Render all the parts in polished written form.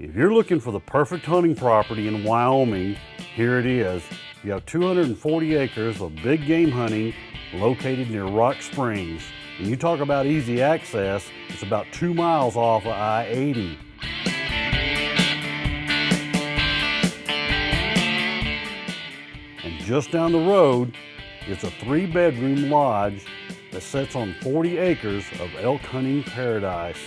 If you're looking for the perfect hunting property in Wyoming, here it is. You have 240 acres of big game hunting located near Rock Springs. When you talk about easy access, it's about 2 miles off of I-80. And just down the road, it's a 3-bedroom lodge that sits on 40 acres of elk hunting paradise.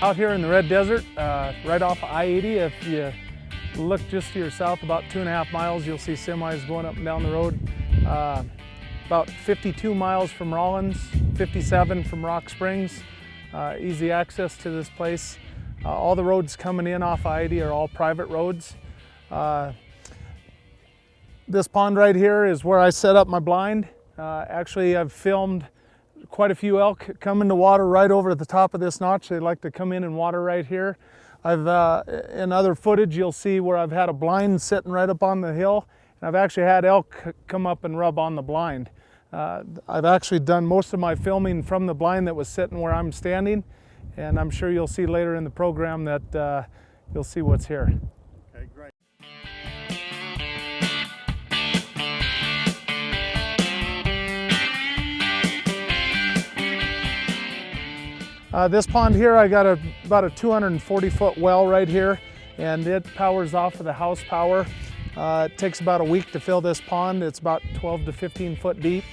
Out here in the Red Desert, right off I-80, if you look just to your south about 2.5 miles, you'll see semis going up and down the road. About 52 miles from Rollins, 57 from Rock Springs. Easy access to this place. All the roads coming in off I-80 are all private roads. This pond right here is where I set up my blind. Actually, I've filmed quite a few elk come into water right over at the top of this notch. They like to come in and water right here. In other footage, you'll see where I've had a blind sitting right up on the hill, and I've actually had elk come up and rub on the blind. I've actually done most of my filming from the blind that was sitting where I'm standing, and I'm sure you'll see later in the program that you'll see what's here. Okay, great. This pond here, I got about a 240-foot well right here, and it powers off of the house power. It takes about a week to fill this pond. It's about 12 to 15 foot deep.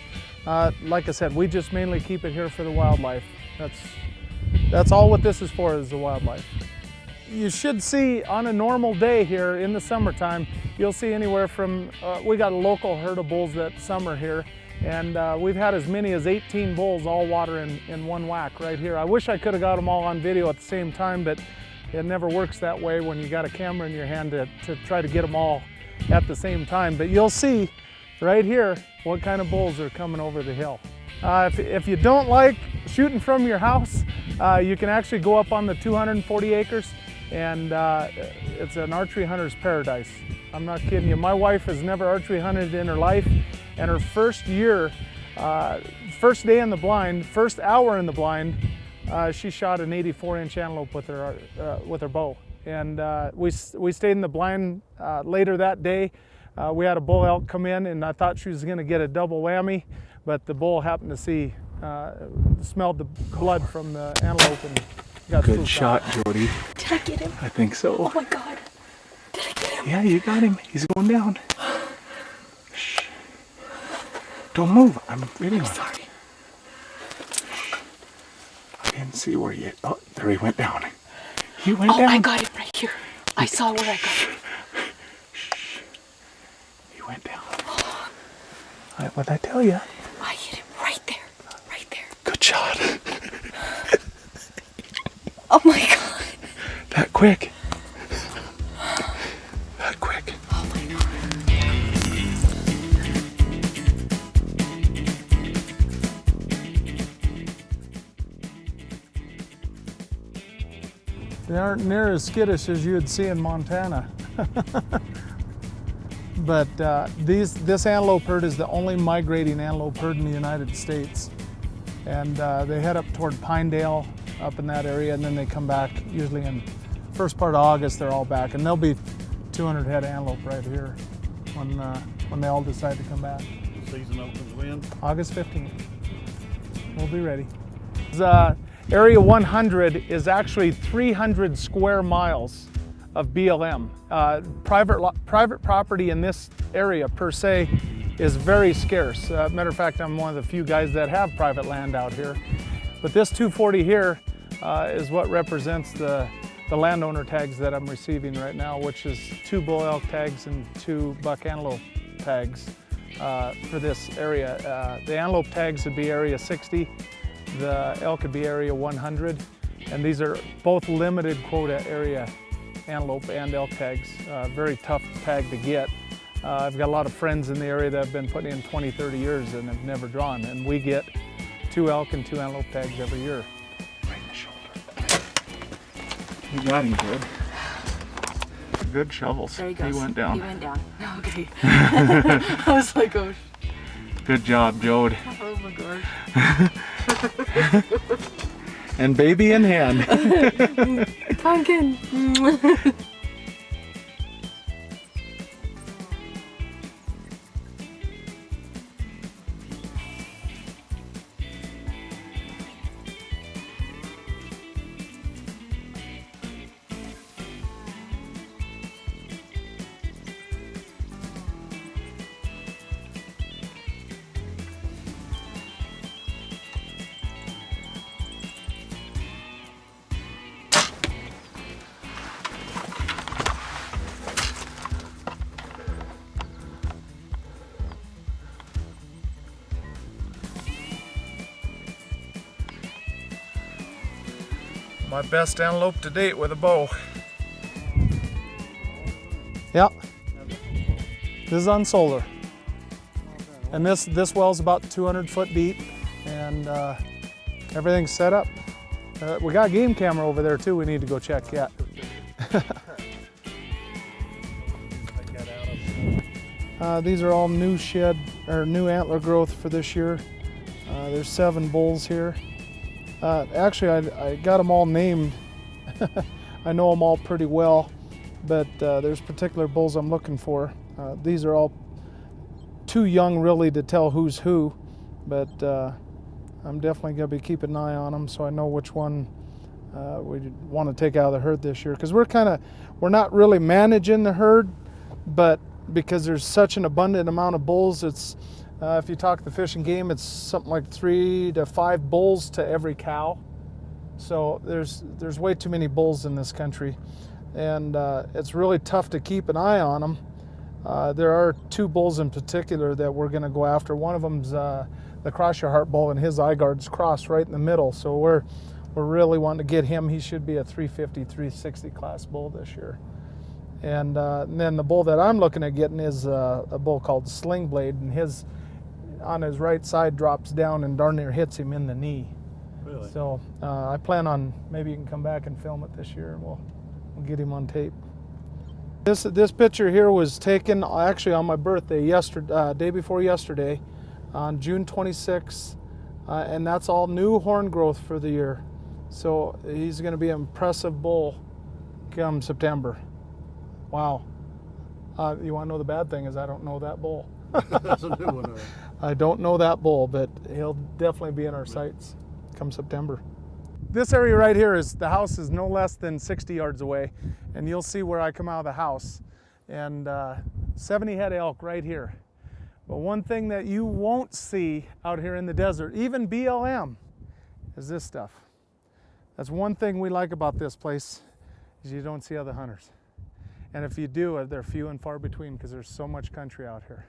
Like I said, we just mainly keep it here for the wildlife. That's all what this is for, is the wildlife. You should see on a normal day here in the summertime, you'll see anywhere from, we got a local herd of bulls that summer here, and we've had as many as 18 bulls all water in one whack right here. I wish I could have got them all on video at the same time, but it never works that way when you got a camera in your hand to try to get them all at the same time. But you'll see right here what kind of bulls are coming over the hill. If you don't like shooting from your house, you can actually go up on the 240 acres, and it's an archery hunter's paradise. I'm not kidding you. My wife has never archery hunted in her life, and her first year, first day in the blind, first hour in the blind, she shot an 84-inch antelope with her bow. And we stayed in the blind later that day. We had a bull elk come in, and I thought she was going to get a double whammy, but the bull happened to smelled the blood from the antelope and got spooked. Good shot, Jody. Did I get him? I think so. Oh my God. Did I get him? Yeah, you got him. He's going down. Shh. Don't move. I'm videoing. Sorry. I didn't see where you... Oh, there he went down. He went down. Oh, I got him right here. I saw where I got him. Shh. He went down. What'd I tell you? I hit him right there. Right there. Good shot. Oh my God. That quick. That quick. Oh my God. They aren't near as skittish as you'd see in Montana. But this antelope herd is the only migrating antelope herd in the United States. And they head up toward Pinedale, up in that area, and then they come back usually in first part of August. They're all back, and there'll be 200 head antelope right here when they all decide to come back. The season opens when? August 15th. We'll be ready. Area 100 is actually 300 square miles of BLM. Private property in this area per se is very scarce. Matter of fact, I'm one of the few guys that have private land out here. But this 240 here is what represents the landowner tags that I'm receiving right now, which is 2 bull elk tags and 2 buck antelope tags for this area. The antelope tags would be area 60. The elk could be area 100, and these are both limited quota area antelope and elk tags. Very tough tag to get. I've got a lot of friends in the area that have been putting in 20, 30 years and have never drawn, and we get 2 elk and 2 antelope tags every year. Right in the shoulder. You got him good. Good shovels. There he goes. He went down. He went down. Okay. I was like, oh, Good job, Jode. oh my gosh. And baby in hand. Pumpkin. My best antelope to date with a bow. Yep. This is on solar. And this well's about 200 foot deep, and everything's set up. We got a game camera over there too we need to go check yet. These are all new shed or new antler growth for this year. There's 7 bulls here. Actually, I got them all named. I know them all pretty well, but there's particular bulls I'm looking for. These are all too young really to tell who's who, but I'm definitely going to be keeping an eye on them so I know which one we want to take out of the herd this year. Because we're not really managing the herd, but because there's such an abundant amount of bulls, it's if you talk the Fish and Game, it's something like 3 to 5 bulls to every cow. So there's way too many bulls in this country, and it's really tough to keep an eye on them. There are 2 bulls in particular that we're going to go after. One of them's the Cross Your Heart bull, and his eye guard's crossed right in the middle. So we're really wanting to get him. He should be a 350, 360 class bull this year. And then the bull that I'm looking at getting is a bull called Slingblade, and his on his right side drops down and darn near hits him in the knee. Really? So I plan on maybe you can come back and film it this year, and we'll get him on tape. This picture here was taken actually on my birthday, day before yesterday, on June 26th, and that's all new horn growth for the year. So he's going to be an impressive bull come September. Wow. You want to know the bad thing is I don't know that bull. That's a new one. I don't know that bull, but he'll definitely be in our sights come September. This area right here is, the house is no less than 60 yards away, and you'll see where I come out of the house. And 70 head elk right here. But one thing that you won't see out here in the desert, even BLM, is this stuff. That's one thing we like about this place, is you don't see other hunters. And if you do, they're few and far between because there's so much country out here.